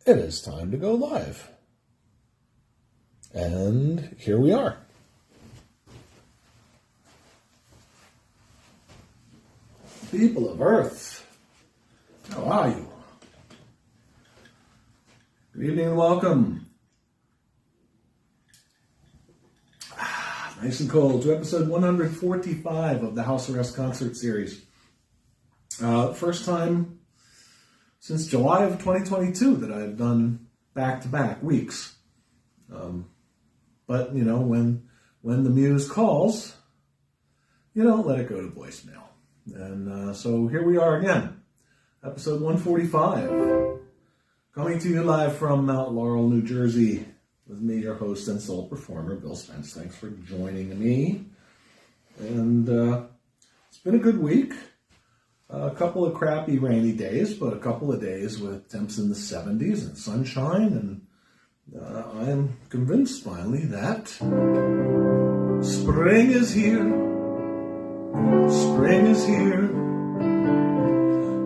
It is time to go live. And here we are. People of Earth, how are you? Good evening and welcome. Nice and cold to episode 145 of the House Arrest Concert Series. First time since July of 2022 that I've done back-to-back weeks. But, you know, when the muse calls, you don't let it go to voicemail. And so here we are again, episode 145, coming to you live from Mount Laurel, New Jersey, with me, your host and sole performer, Bill Spence. Thanks for joining me. And it's been a good week. A couple of crappy rainy days, but a couple of days with temps in the 70s and sunshine. And I'm convinced finally that spring is here. Spring is here.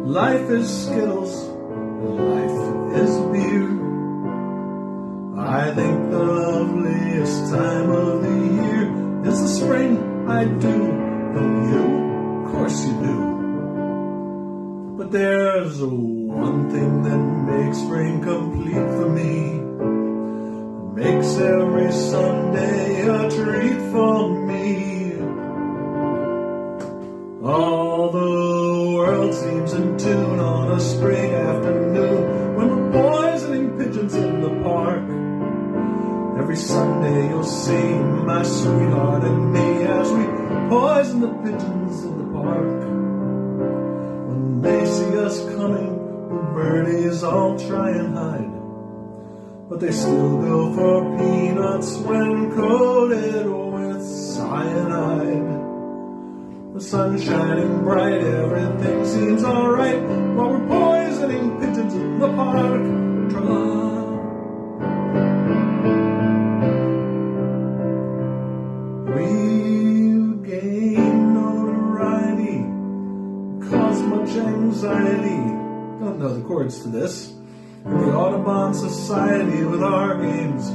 Life is Skittles. Life is beer. I think the loveliest time of the year is the spring. I do. Don't you? Of course you do. But there's one thing that makes spring complete for me. It makes every Sunday a treat for me. All the world seems in tune on a spring afternoon when we're poisoning pigeons in the park. Every Sunday you'll see my sweetheart and me as we poison the pigeons in the park. When they see us coming, the birdies all try and hide, but they still go for peanuts when coated with cyanide. The sun's shining bright, everything seems alright, while we're poisoning pigeons in the park. Tra-la. We've gained notoriety, caused much anxiety. Don't know the chords to this. In the Audubon Society with our games.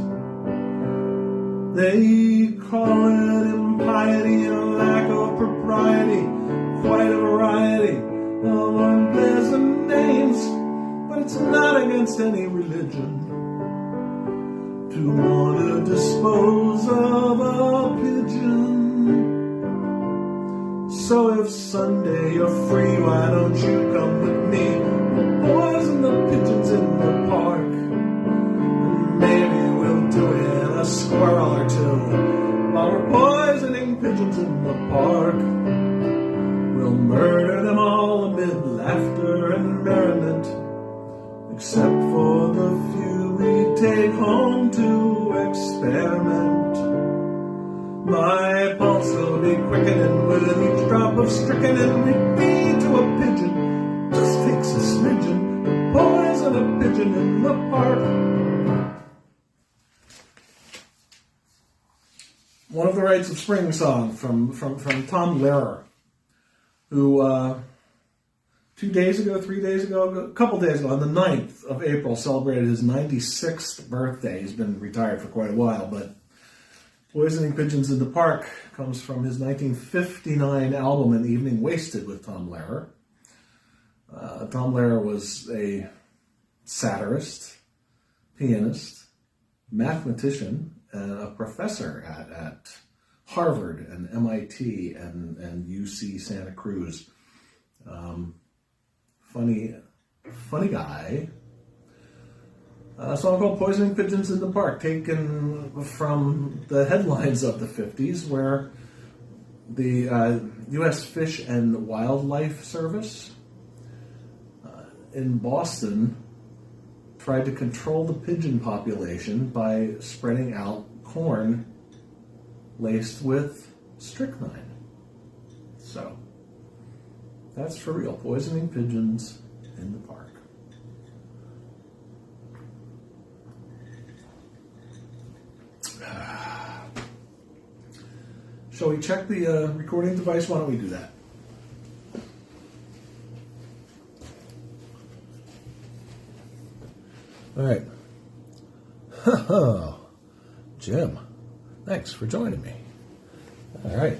They call it impiety and a lack of propriety. Quite a variety of unpleasant names, but it's not against any religion to want to dispose of a pigeon. So if Sunday you're free, why don't you come with me? We'll poison the pigeons in the park. And maybe we'll do it a squirrel or two while we're poisoning pigeons in the park. We'll murder them all amid laughter and merriment, except for the few we take home to experiment. My pulse will be quickening with each drop of strychnine we feed to a pigeon. Just takes a smidgen to poison a pigeon in the park. One of the Rites of Spring song from Tom Lehrer, who 3 days ago, a couple days ago, on the 9th of April, celebrated his 96th birthday. He's been retired for quite a while, but Poisoning Pigeons in the Park comes from his 1959 album, An Evening Wasted with Tom Lehrer. Tom Lehrer was a satirist, pianist, mathematician, and a professor at Harvard and MIT and UC Santa Cruz. Funny guy. A song called Poisoning Pigeons in the Park, taken from the headlines of the 50s, where the U.S. Fish and Wildlife Service in Boston tried to control the pigeon population by spreading out corn laced with strychnine. So, that's for real. Poisoning pigeons in the park. Shall we check the recording device? Why don't we do that? All right. Jim, thanks for joining me. All right.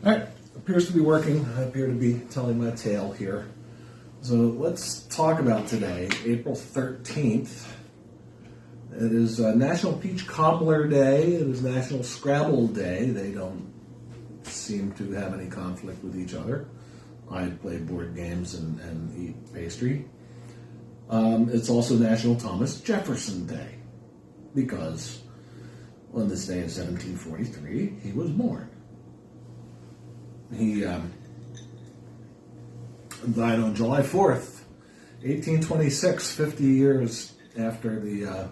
All right. Appears to be working. I appear to be telling my tale here. So let's talk about today, April 13th. It is National Peach Cobbler Day. It is National Scrabble Day. They don't seem to have any conflict with each other. I play board games and eat pastry. It's also National Thomas Jefferson Day, because on this day in 1743, he was born. He died on July 4th, 1826, 50 years after the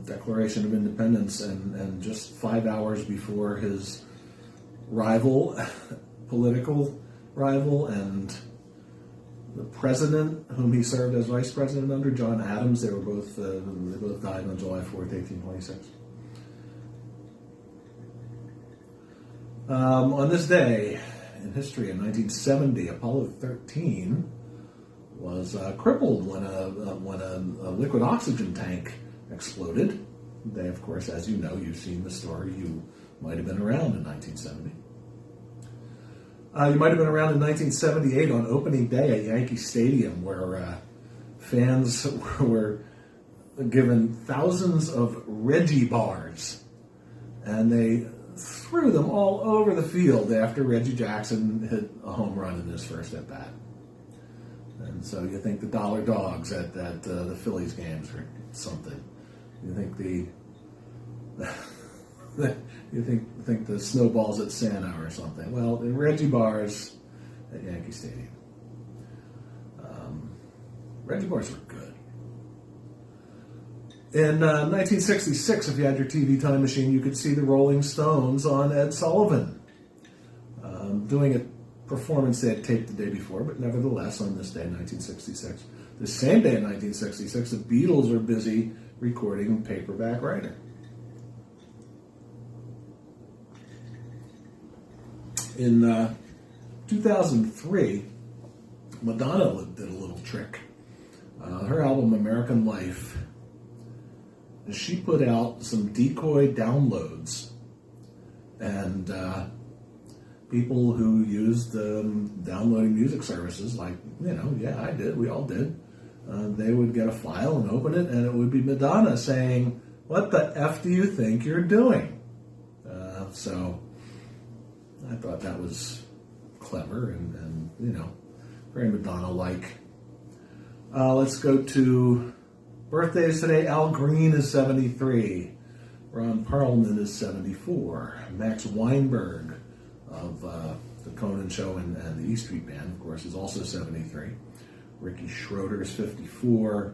Declaration of Independence, and just 5 hours before his rival, political rival, and the president whom he served as vice president under, John Adams. They both died on July 4th, 1826. On this day in history, in 1970, Apollo 13 was crippled when a liquid oxygen tank exploded. They, of course, as you know, you've seen the story. You might have been around in 1970. You might have been around in 1978 on opening day at Yankee Stadium, where fans were given thousands of Reggie bars, and they threw them all over the field after Reggie Jackson hit a home run in his first at bat. And so you think the Dollar Dogs at the Phillies games or something. You think you think the Snowballs at Santa or something. Well, the Reggie bars at Yankee Stadium. Reggie bars were good. In 1966, if you had your TV time machine, you could see the Rolling Stones on Ed Sullivan doing a performance they had taped the day before, but nevertheless, on this day, 1966, the same day in 1966, the Beatles were busy recording Paperback Writer. In 2003, Madonna did a little trick. Her album, American Life, she put out some decoy downloads, and people who used downloading music services, like, I did, we all did, they would get a file and open it, and it would be Madonna saying, "What the F do you think you're doing?" So I thought that was clever and very Madonna-like. Let's go to birthdays today. Al Green is 73. Ron Perlman is 74. Max Weinberg of the Conan Show and the E Street Band, of course, is also 73. Ricky Schroeder is 54.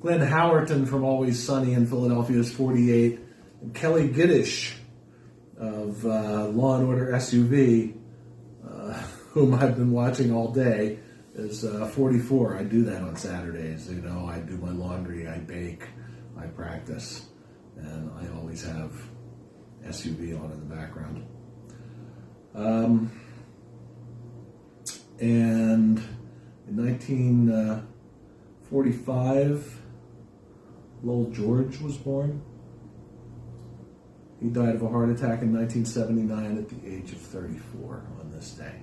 Glenn Howerton from Always Sunny in Philadelphia is 48. And Kelly Giddish of Law and Order SUV, whom I've been watching all day, is 44. I do that on Saturdays. I do my laundry, I bake, I practice, and I always have SUV on in the background. And in 1945, Lowell George was born. He died of a heart attack in 1979 at the age of 34 on this day.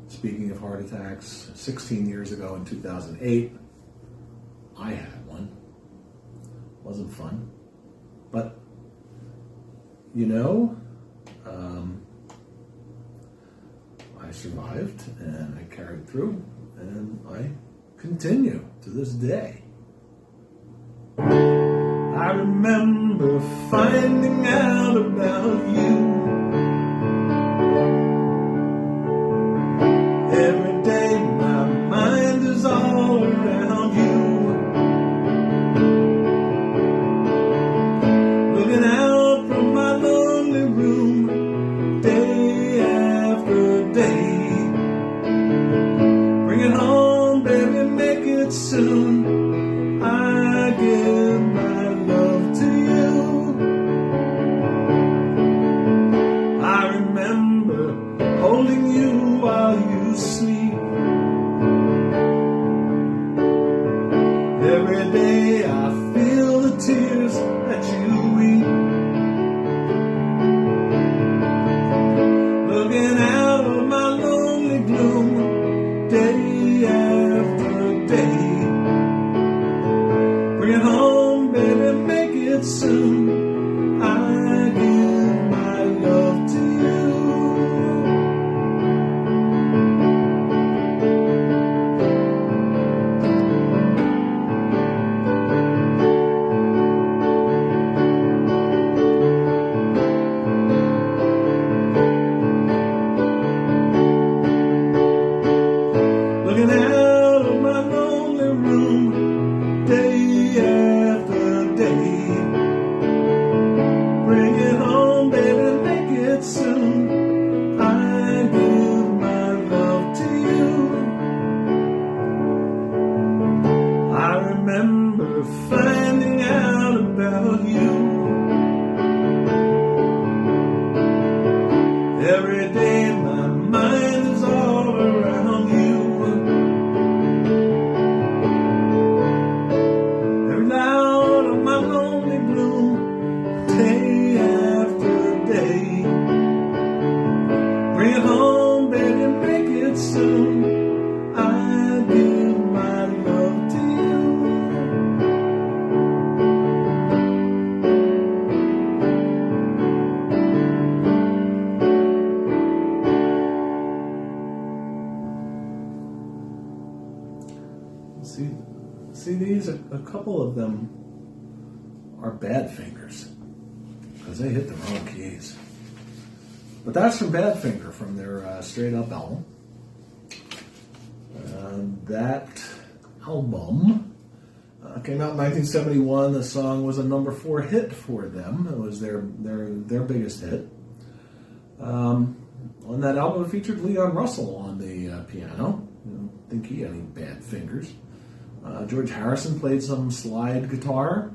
Speaking of heart attacks, 16 years ago in 2008, I had one. Wasn't fun. But, I survived and I carried through and I continue to this day. I remember finding out about you. Every day my mind is all around you. Looking out from my lonely room, day after day. Bring it home, baby, make it soon. I give my love to you. I remember holding you while you sleep. it soon. I give my love to you. See, these, a couple of them are Badfinger, because they hit the wrong keys. But that's from Badfinger, from their Straight Up album. That album came out in 1971. The song was a number 4 hit for them. It was their biggest hit. On that album, it featured Leon Russell on the piano. I don't think he had any bad fingers. George Harrison played some slide guitar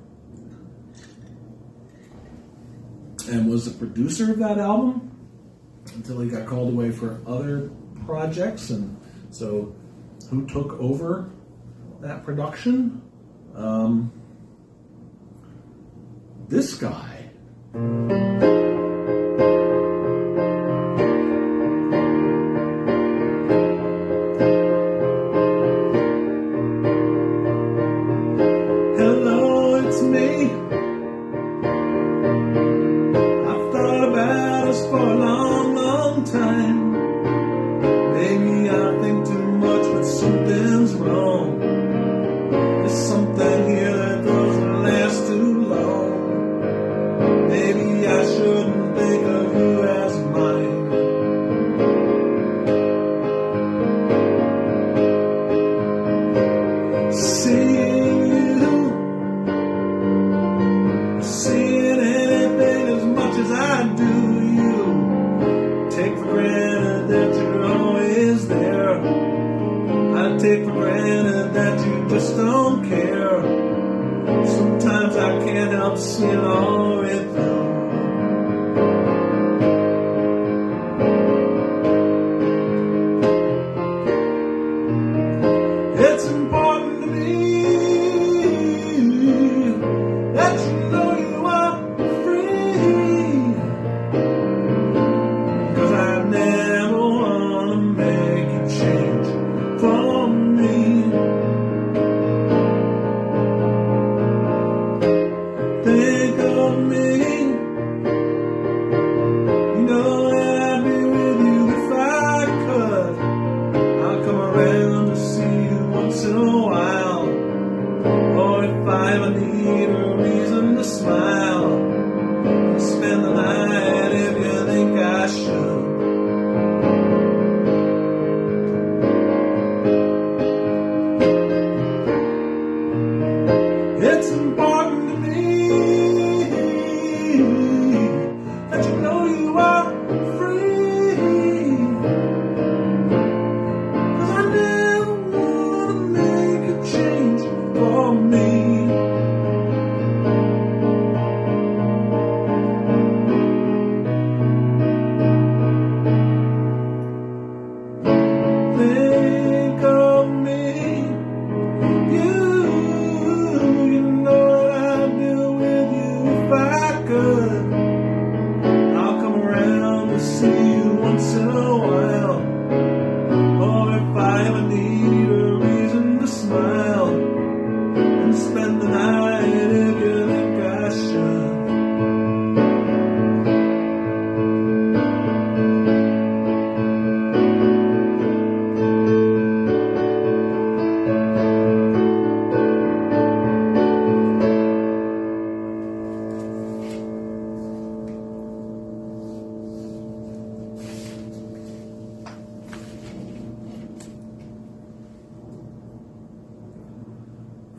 and was the producer of that album until he got called away for other projects. And so who took over that production? This guy.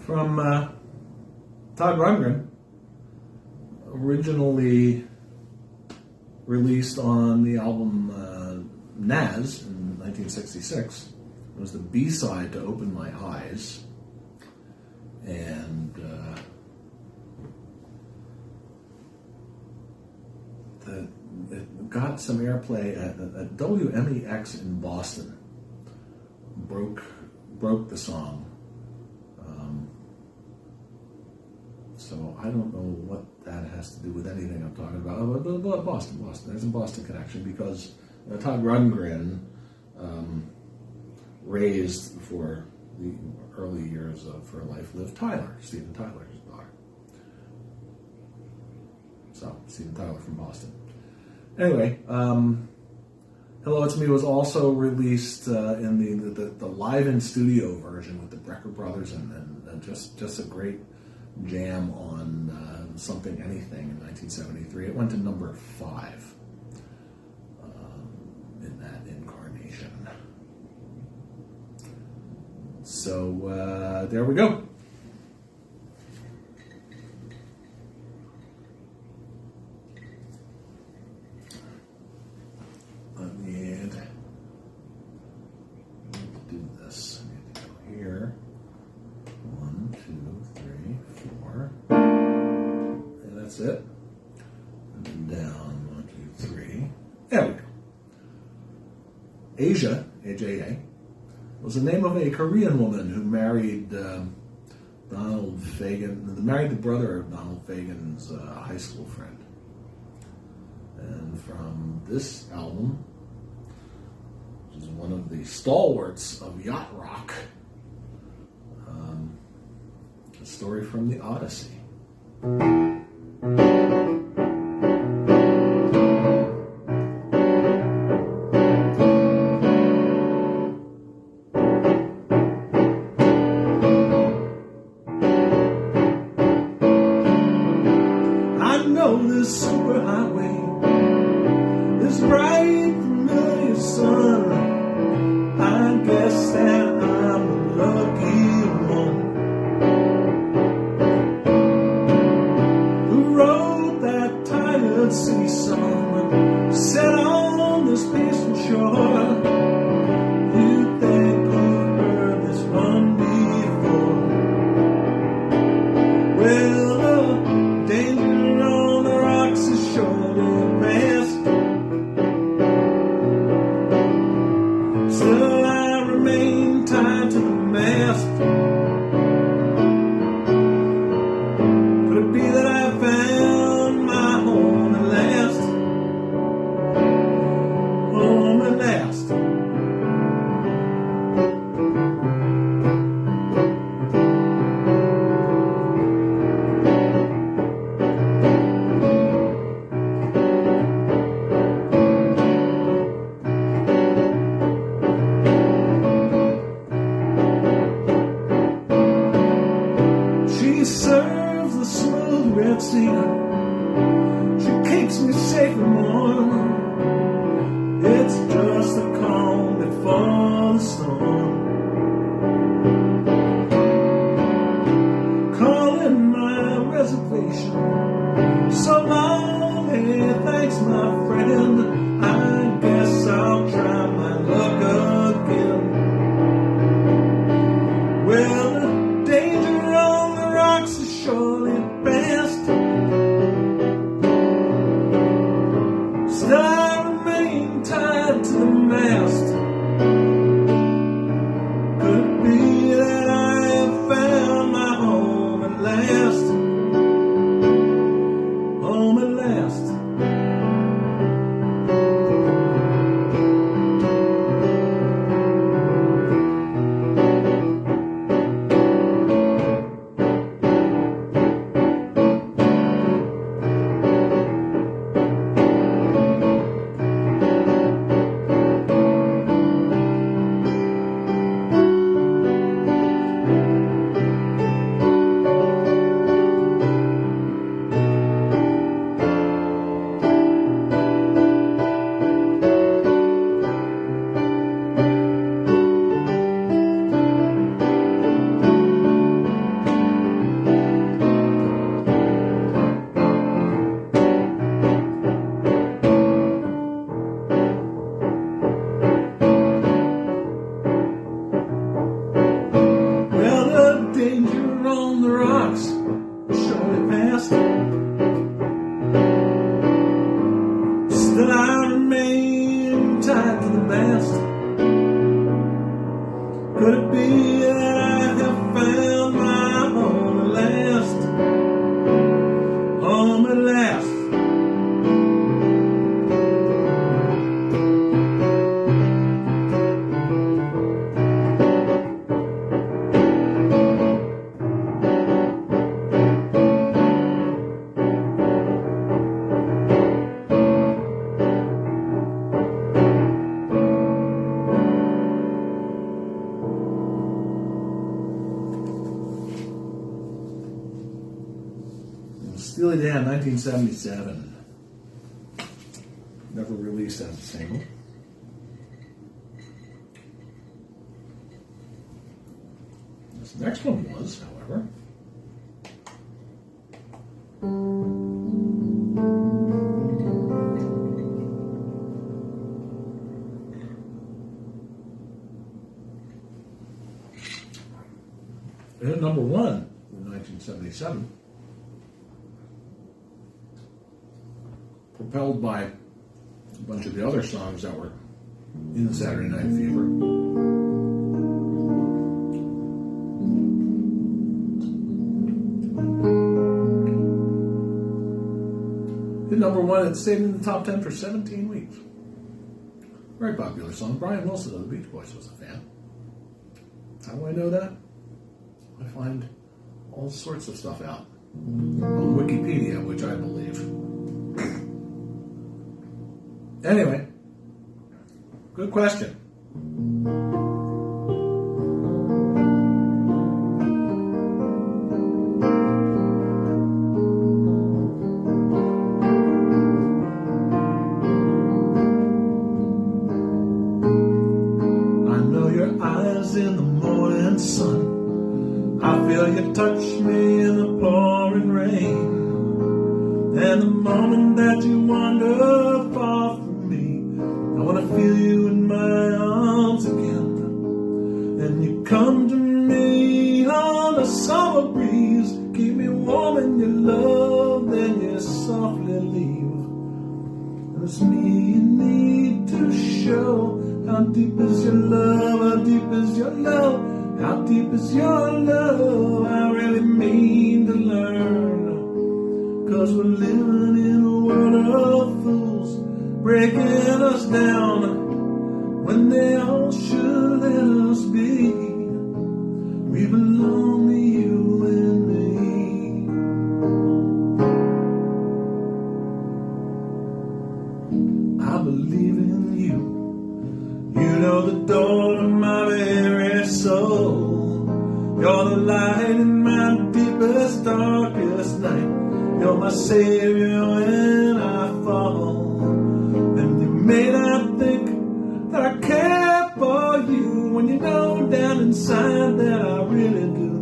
From Todd Rundgren, originally released on the album Naz in 1966. It was the B-side to Open My Eyes, and it got some airplay at WMEX in Boston. Broke the song. So I don't know what that has to do with anything I'm talking about. But Boston. There's a Boston connection because Todd Rundgren raised for the early years of her life, Liv Tyler, Steven Tyler's daughter. So, Steven Tyler from Boston. Anyway, Hello It's Me was also released in the live in studio version with the Brecker Brothers, and just a great jam on Something Anything in 1973. It went to number 5 in that incarnation. So there we go. That's it. And then down, 1, 2, 3. There we go. Asia, AJA, was the name of a Korean woman who married Donald Fagen, married the brother of Donald Fagen's high school friend. And from this album, which is one of the stalwarts of yacht rock, a story from the Odyssey. This superhighway, this bright familiar sun, I guess that I'm the lucky one who wrote that tired sea song, set on this peaceful shore. You think you've heard this one before? Well, the danger on the rocks is surely past. Still I remain tied to the mast. Could it be that I found my home at last? Home at last. She serves the smooth red sea. She keeps me safe and warm. It's just the calm before the storm. Calling my reservation. So long, hey, thanks my friend. I guess I'll try my luck again. Well, the danger on the rocks is surely past. Still I remain tied to the mast. Could it be that I have found my home at last? Home at last. Danger on the rocks, surely past. Still I remain tied to the mast. Could it be that I have found my home at last? Home at last. Steely Dan, 1977. Never released as a single. This next one was, however. It hit number one in 1977. Propelled by a bunch of the other songs that were in Saturday Night Fever. Hit number one, it stayed in the top 10 for 17 weeks. Very popular song. Brian Wilson of the Beach Boys was a fan. How do I know that? I find all sorts of stuff out on Wikipedia, which I believe. Anyway, good question. I know your eyes in the morning sun. I feel you touch me in the pouring rain. And the moment that you wander far from me, I want to feel you in my arms again. And you come to me on a summer breeze, keep me warm in your love, then you softly leave. And it's me you need to show. How deep is your love? How deep is your love? How deep is your love? I really mean to learn. 'Cause we're living in a world of fools, breaking us down when they all should let us be. We belong to you and me. I believe in you. You know the door to my very soul. You're the light in my deepest, darkest night. You're my savior when I fall. And you may not think that I care for you, when you know down inside that I really do.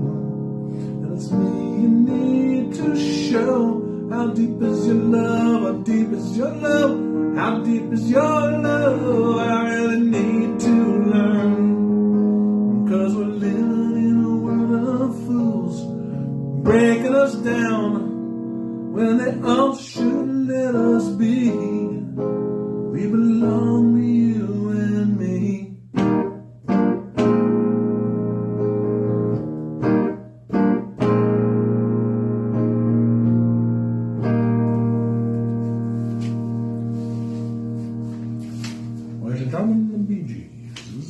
And it's me you need to show. How deep is your love? How deep is your love? How deep is your love? I really need to learn. 'Cause we're living in a world of fools, breaking us down when they all should let us be. We belong to you and me. Ladies and gentlemen, the Bee Gees.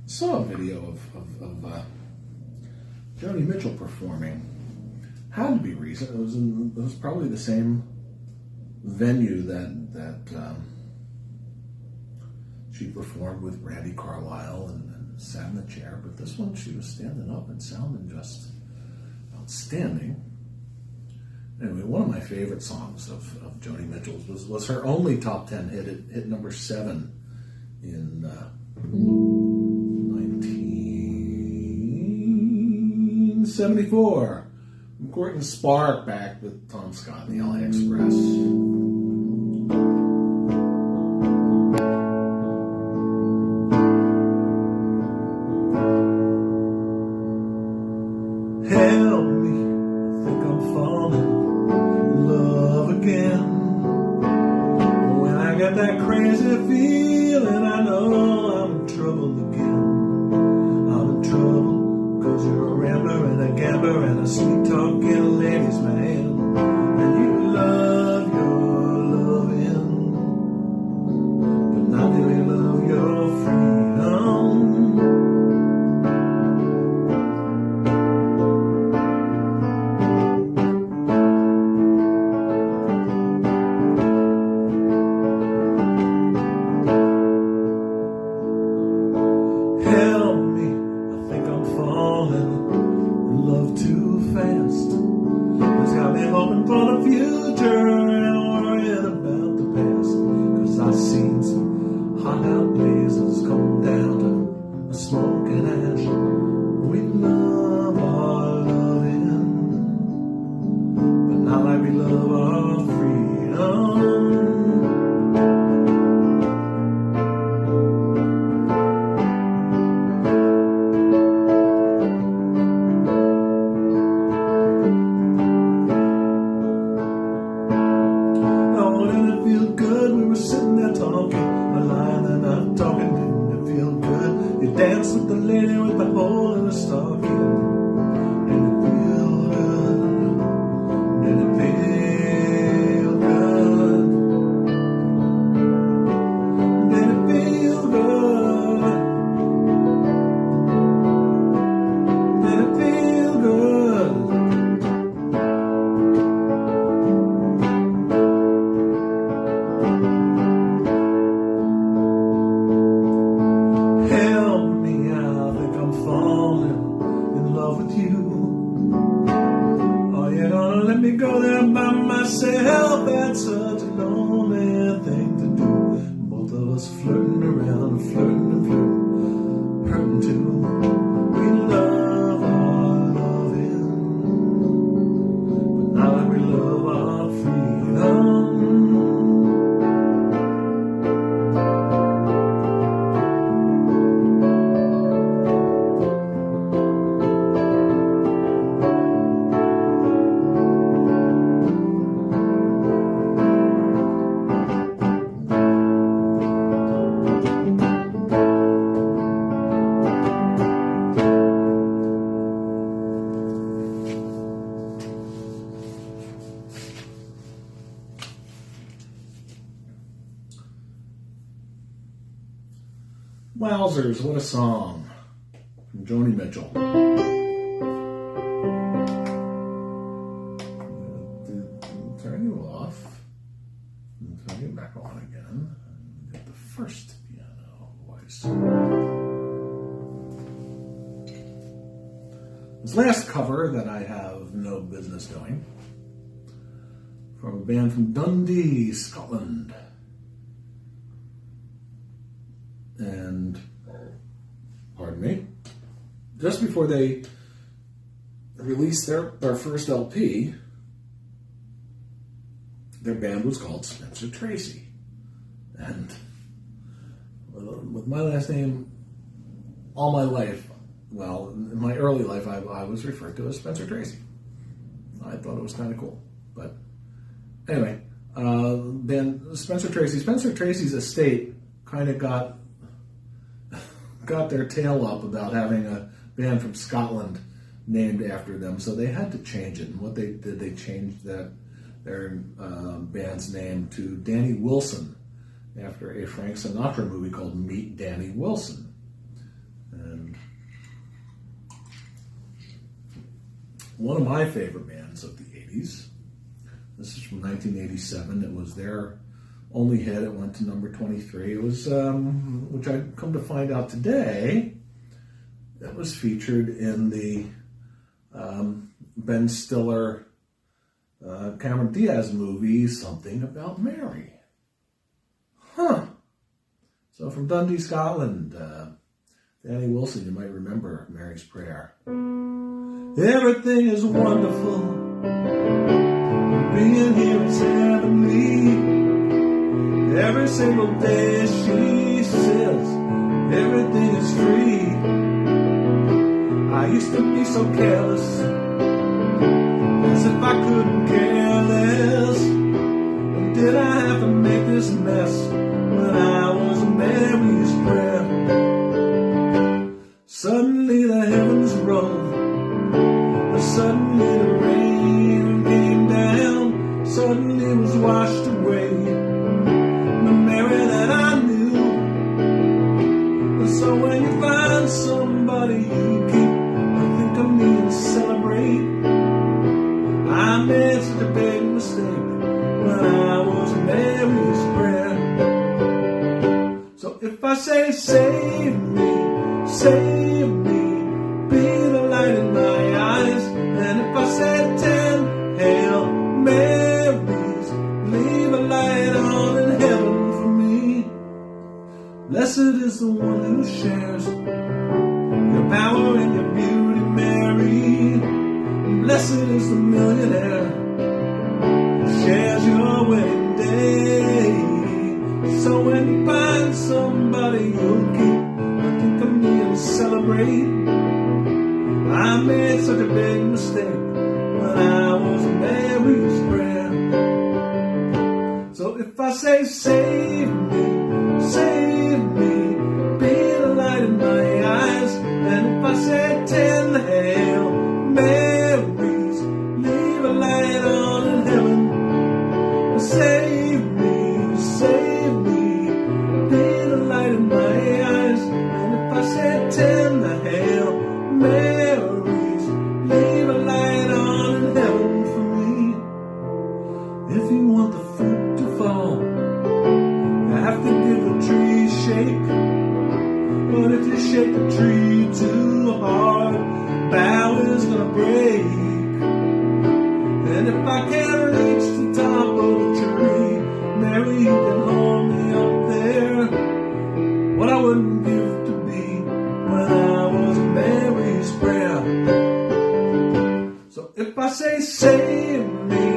Saw a video of Joni Mitchell performing. Had to be recent. It was probably the same venue that she performed with Randy Carlisle and sat in the chair. But this one, she was standing up and sounding just outstanding. Anyway, one of my favorite songs of Joni Mitchell's was her only top 10 hit. It hit number 7 in 1974. Gordon Spark back with Tom Scott and the LA Express. Help me, think I'm falling in love again. When I get that crazy feeling, I know I'm in trouble again. I'm in trouble 'cause you're a rambler and a gambler and a sweet talking ladies man. And you love your loving, but not really love your freedom. falling in love too fast. It's got me hoping for the future and worrying about the past. 'Cause I've seen some hot out blazes come down to a smoke and ash. We love our loving, but not like we love our freedom. Dance with the lady with the hole in the stocking. Did it feel good? Did it feel good? Did it feel good? Did it feel good? Help me, I think I'm falling in love with you. Oh, you're gonna let me go there by myself? That's such a lonely thing to do. Both of us flirting around, flirting and flirting, hurting too. We love our loving, but not like we love our freedom. Wowzers, what a song from Joni Mitchell. Turn you off and turn you back on again and get the first piano voice. This last cover that I have no business doing, from a band from Dundee, Scotland. And, pardon me, just before they released their first LP, their band was called Spencer Tracy. And with my last name, all my life, well, in my early life, I was referred to as Spencer Tracy. I thought it was kind of cool. But anyway, band Spencer Tracy's estate kind of got their tail up about having a band from Scotland named after them, so they had to change it. And what they did, they changed their band's name to Danny Wilson, after a Frank Sinatra movie called Meet Danny Wilson. And one of my favorite bands of the 80s, this is from 1987, it was their only hit. It went to number 23. It was, which I come to find out today, that was featured in the Ben Stiller, Cameron Diaz movie, Something About Mary. Huh. So from Dundee, Scotland, Danny Wilson, you might remember Mary's Prayer. Everything is wonderful. Being here is heavenly. Every single day she says everything is free. I used to be so careless, as if I couldn't care less. And did I have to make this mess when I was Mary's Prayer? Suddenly the heavens rose, suddenly the rain came down, suddenly it was washed away. The Mary that I knew. And so when you find somebody you keep, think of me and celebrate. I made such a big mistake when I was Mary's Prayer. So if I say save me, be the light is the one who shares your power and your beauty, Mary. Blessed is the millionaire who shares your wedding day. So when you find somebody you'll keep, think of me and celebrate. I made such a big mistake when I was Mary's prayer. So if I say save me, be the light in my eyes. And if I say 10 Hail Marys, leave a light on in heaven. Save me, be the light in my eyes. And if I say 10 Hail Marys, leave a light on in heaven for me. If you want the fruit to fall, you have to give the tree a shake. But if you shake the tree too hard, bough is gonna break. And if I can't reach the top of the tree, Mary, you can hold me up there. What I wouldn't give to be when I was Mary's prayer. So if I say save me,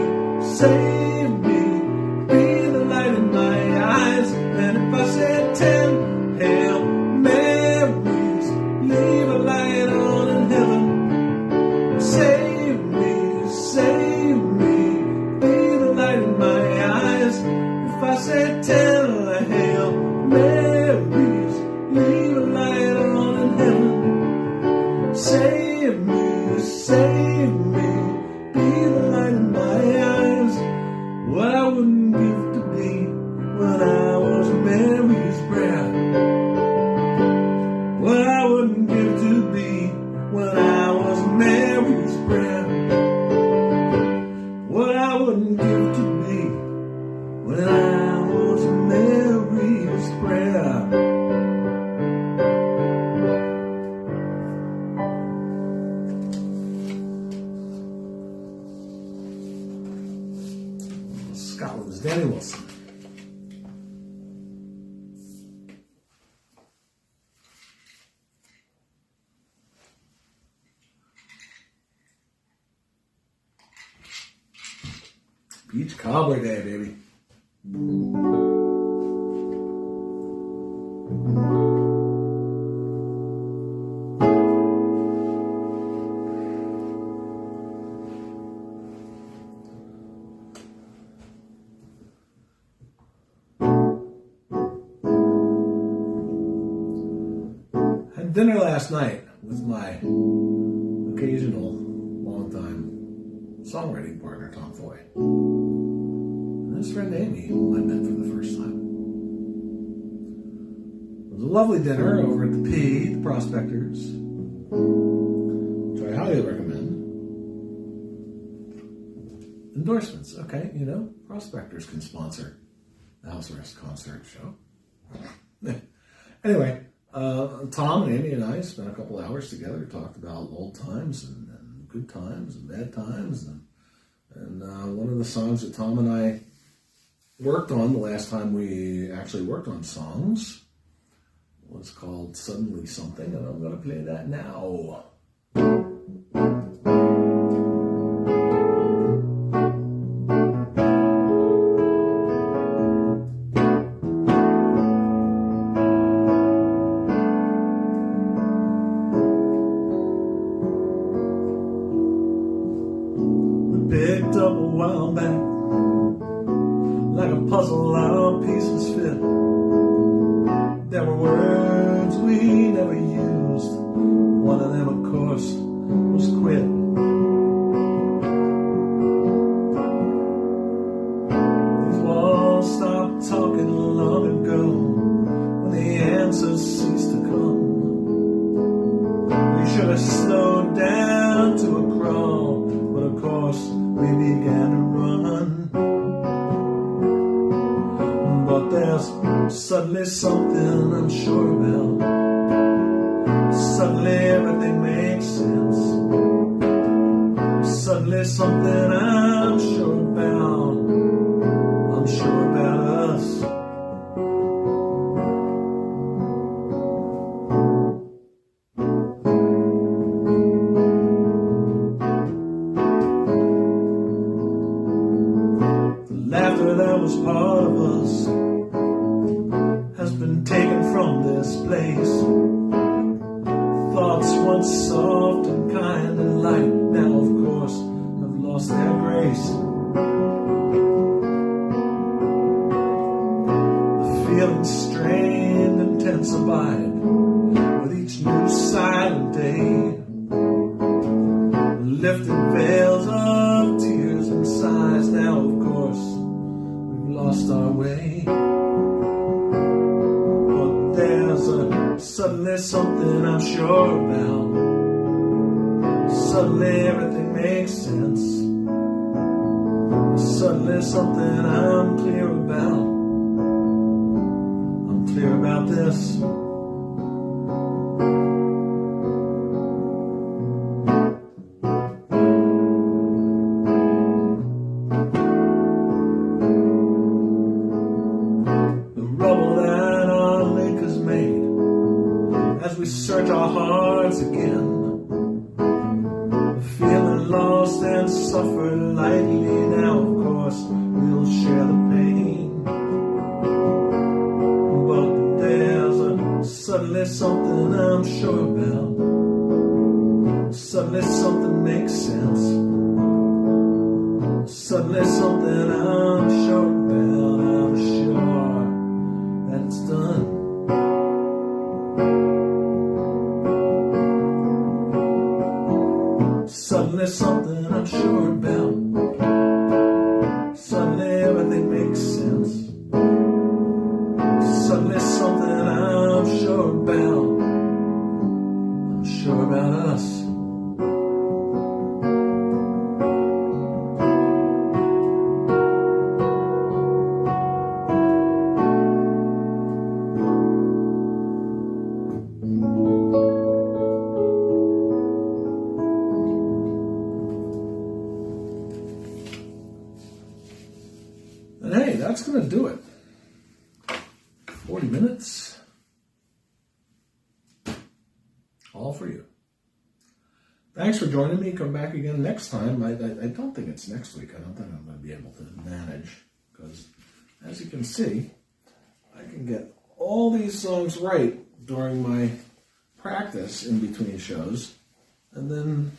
be the light in my eyes. And if I say 10 Hail Marys, leave a light on in heaven. Save me, be the light in my eyes. If I say 10 Hail Marys, leave a light on in heaven. Save me, be the light in my eyes. What I wouldn't give to be when I was Mary's prayer. What I wouldn't give to be when I was Mary's prayer. What I wouldn't give to be when I was Mary's prayer. Scotland's Danny Wilson. Beach Cobbler Day, baby. Had dinner last night with my occasional longtime songwriting partner, Tom Foy. And his friend Amy, whom I met for the first time. It was a lovely dinner over at the P, the Prospectors, which I highly recommend. Endorsements, okay, Prospectors can sponsor the House Arrest concert show. Anyway, Tom and Amy and I spent a couple hours together, talked about old times and good times and bad times, and one of the songs that Tom and I worked on the last time we actually worked on songs was called Suddenly Something, and I'm going to play that now. Picked up a while back, like a puzzle our pieces fit. There were words we never used. One of them, of course, was quit. These walls stopped talking long ago when the answers ceased to come. We should have slowed down to a crawl, but of course we began to run. But there's suddenly something I'm sure about. Suddenly everything makes sense. Suddenly something I'm sure about. I'm sure about us. was part of us has been taken from this place. Thoughts once soft and kind and light now, of course, have lost their grace. The feelings strained, intensified with each new silent day. Lifted veils of tears and sighs now, of course, we've lost our way. But there's suddenly something I'm sure about. Suddenly everything makes sense. Suddenly something I'm clear about. I'm clear about this. As we search our hearts again, feeling lost and suffer lightly now, of course, we'll share the pain. But there's suddenly something I'm sure about. Suddenly something makes sense. Suddenly something I'm sure about. I'm sure that it's done. Suddenly something I'm sure about. Suddenly everything makes sense. Suddenly something I'm sure about. I'm sure about us. And hey, that's going to do it. 40 minutes. All for you. Thanks for joining me. Come back again next time. I don't think it's next week. I don't think I'm going to be able to manage. Because, as you can see, I can get all these songs right during my practice in between shows. And then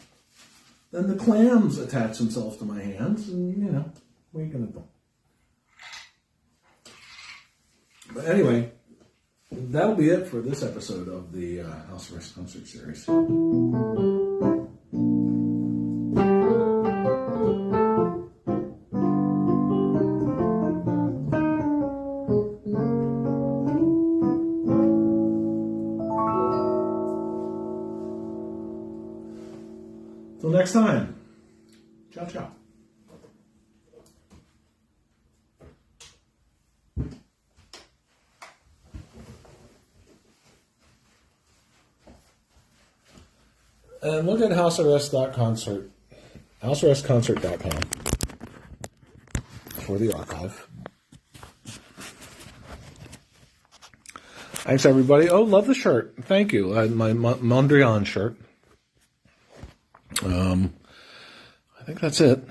the clams attach themselves to my hands. And, what are you going to do? But anyway, that'll be it for this episode of the House Arrest Concert Series. Till next time, ciao, ciao. And look at housearrestconcert.com for the archive. Thanks, everybody. Oh, love the shirt. Thank you. My Mondrian shirt. I think that's it.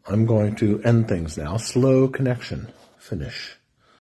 I'm going to end things now. Slow connection. Finish.